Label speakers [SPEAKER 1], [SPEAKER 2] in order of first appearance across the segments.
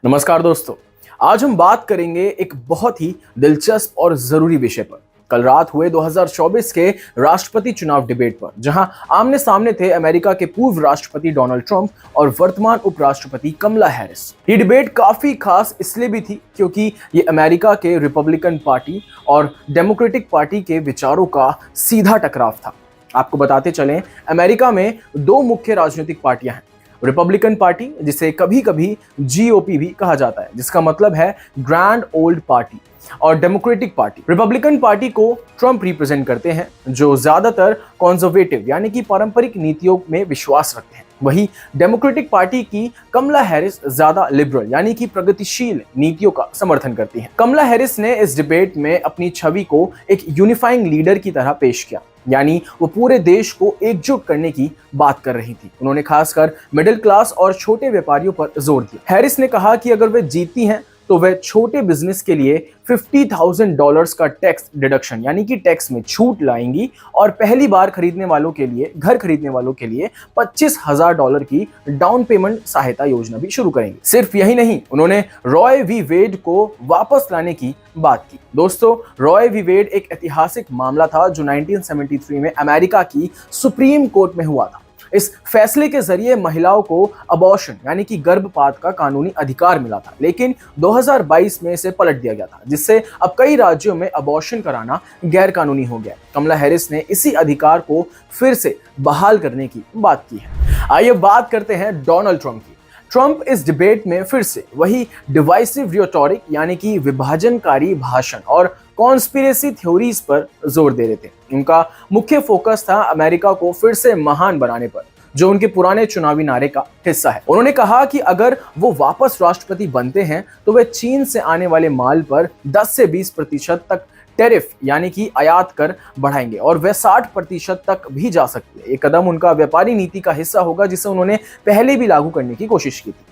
[SPEAKER 1] नमस्कार दोस्तों। आज हम बात करेंगे एक बहुत ही दिलचस्प और जरूरी विषय पर। कल रात हुए 2024 के राष्ट्रपति चुनाव डिबेट पर, जहां आमने सामने थे अमेरिका के पूर्व राष्ट्रपति डोनाल्ड ट्रंप और वर्तमान उपराष्ट्रपति कमला हैरिस। ये डिबेट काफी खास इसलिए भी थी क्योंकि ये अमेरिका के रिपब्लिकन पार्टी और डेमोक्रेटिक पार्टी के विचारों का सीधा टकराव था। आपको बताते चलें, अमेरिका में दो मुख्य राजनीतिक पार्टियां हैं। रिपब्लिकन पार्टी, जिसे कभी कभी जीओपी भी कहा जाता है, जिसका मतलब है ग्रैंड ओल्ड पार्टी, और डेमोक्रेटिक पार्टी। रिपब्लिकन पार्टी को ट्रंप रिप्रेजेंट करते हैं, जो ज्यादातर कंजर्वेटिव यानी कि पारंपरिक नीतियों में विश्वास रखते हैं। वही डेमोक्रेटिक पार्टी की कमला हैरिस ज्यादा लिबरल यानी कि प्रगतिशील नीतियों का समर्थन करती हैं। कमला हैरिस ने इस डिबेट में अपनी छवि को एक यूनिफाइंग लीडर की तरह पेश किया, यानी वो पूरे देश को एकजुट करने की बात कर रही थी। उन्होंने खासकर मिडिल क्लास और छोटे व्यापारियों पर जोर दिया। हैरिस ने कहा कि अगर वे जीतती हैं तो वे छोटे बिजनेस के लिए $50,000 का टैक्स डिडक्शन यानी कि टैक्स में छूट लाएंगी और पहली बार खरीदने वालों के लिए, घर खरीदने वालों के लिए $25,000 की डाउन पेमेंट सहायता योजना भी शुरू करेंगी। सिर्फ यही नहीं, उन्होंने रॉय वी वेड को वापस लाने की बात की। दोस्तों, रॉय वी वेड एक ऐतिहासिक मामला था जो 1973 में अमेरिका की सुप्रीम कोर्ट में हुआ था। इस फैसले के जरिए महिलाओं को अबॉर्शन यानी कि गर्भपात का कानूनी अधिकार मिला था, लेकिन 2022 में इसे पलट दिया गया था, जिससे अब कई राज्यों में अबॉर्शन कराना गैर कानूनी हो गया। कमला हैरिस ने इसी अधिकार को फिर से बहाल करने की बात की है। आइए बात करते हैं डोनाल्ड ट्रंप की। ट्रंप इस डिबेट में फिर से वही डिवाइसिव रिटोरिक यानी कि विभाजनकारी भाषण और कॉन्स्पिरेसी थ्योरीज पर जोर दे रहे थे। उनका मुख्य फोकस था अमेरिका को फिर से महान बनाने पर, जो उनके पुराने चुनावी नारे का हिस्सा है। उन्होंने कहा कि अगर वो वापस राष्ट्रपति बनते हैं तो वे चीन से आने वाले माल पर 10 से 20% तक टैरिफ यानी कि आयात कर बढ़ाएंगे और वह 60% तक भी जा सकती है। ये कदम उनका व्यापारी नीति का हिस्सा होगा, जिसे उन्होंने पहले भी लागू करने की कोशिश की थी।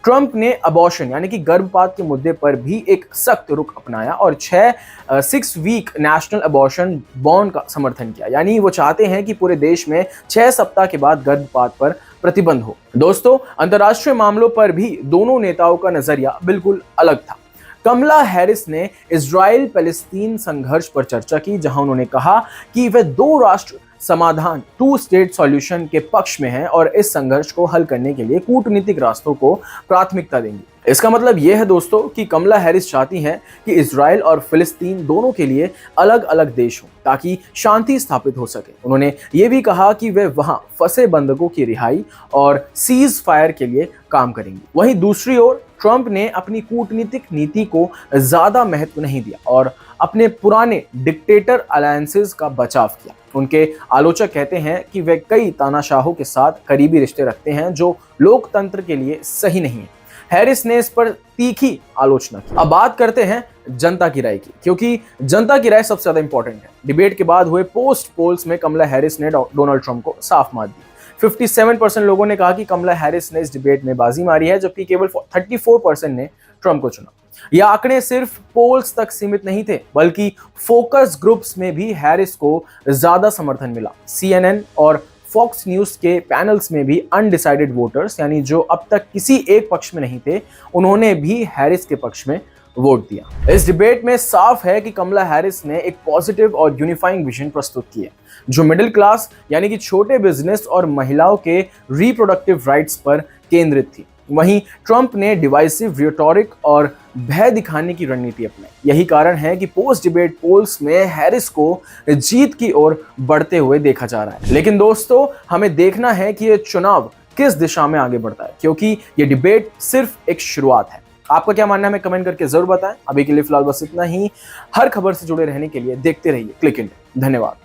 [SPEAKER 1] ट्रंप ने अबॉर्शन यानी कि गर्भपात के मुद्दे पर भी एक सख्त रुख अपनाया और 6 वीक नेशनल अबॉर्शन बॉन का समर्थन किया, यानी वो चाहते हैं कि पूरे देश में 6 सप्ताह के बाद गर्भपात पर प्रतिबंध हो। दोस्तों, अंतर्राष्ट्रीय मामलों पर भी दोनों नेताओं का नजरिया बिल्कुल अलग था। कमला हैरिस ने इजराइल पैलेस्तीन संघर्ष पर चर्चा की, जहां उन्होंने कहा कि वे 2 राष्ट्र समाधान 2 स्टेट सॉल्यूशन के पक्ष में हैं और इस संघर्ष को हल करने के लिए कूटनीतिक रास्तों को प्राथमिकता देंगी। इसका मतलब यह है दोस्तों कि कमला हैरिस चाहती हैं कि इजराइल और फिलिस्तीन दोनों के लिए अलग अलग देश हों ताकि शांति स्थापित हो सके। उन्होंने ये भी कहा कि वे वहां फंसे बंधकों की रिहाई और सीज फायर के लिए काम करेंगी। वहीं दूसरी ओर ट्रंप ने अपनी कूटनीतिक नीति को ज्यादा महत्व नहीं दिया और अपने पुराने डिक्टेटर अलायंसेस का बचाव किया। उनके आलोचक कहते हैं कि वे कई तानाशाहों के साथ करीबी रिश्ते रखते हैं, जो लोकतंत्र के लिए सही नहीं है। हैरिस ने इस पर तीखी आलोचना की। अब बात करते हैं जनता की राय की, क्योंकि जनता की राय सबसे ज्यादा इंपॉर्टेंट है। डिबेट के बाद हुए पोस्ट पोल्स में कमला हैरिस ने डोनाल्ड ट्रंप को साफ मात दी। 57% लोगों ने कहा कि कमला हैरिस ने इस डिबेट में बाजी मारी है, जबकि केवल 34% ने ट्रंप को चुना। यह आंकड़े सिर्फ पोल्स तक सीमित नहीं थे, बल्कि फोकस ग्रुप्स में भी हैरिस को ज्यादा समर्थन मिला। CNN और फॉक्स न्यूज के पैनल्स में भी अनडिसाइडेड वोटर्स, यानी जो अब तक किसी एक पक्ष में नहीं थे, उन्होंने भी हैरिस के पक्ष में वोट दिया। इस डिबेट में साफ है कि कमला हैरिस ने एक पॉजिटिव और यूनिफाइंग विजन प्रस्तुत की है, जो मिडिल क्लास यानी कि छोटे बिजनेस और महिलाओं के रिप्रोडक्टिव राइट्स पर केंद्रित थी। वहीं ट्रंप ने डिवाइसिव रिटोरिक और भय दिखाने की रणनीति अपनाई। यही कारण है कि पोस्ट डिबेट पोल्स में हैरिस को जीत की ओर बढ़ते हुए देखा जा रहा है। लेकिन दोस्तों, हमें देखना है कि यह चुनाव किस दिशा में आगे बढ़ता है, क्योंकि यह डिबेट सिर्फ एक शुरुआत है। आपका क्या मानना है, हमें कमेंट करके जरूर बताएं। अभी के लिए फिलहाल बस इतना ही। हर खबर से जुड़े रहने के लिए देखते रहिए क्लिक इंडिया। धन्यवाद।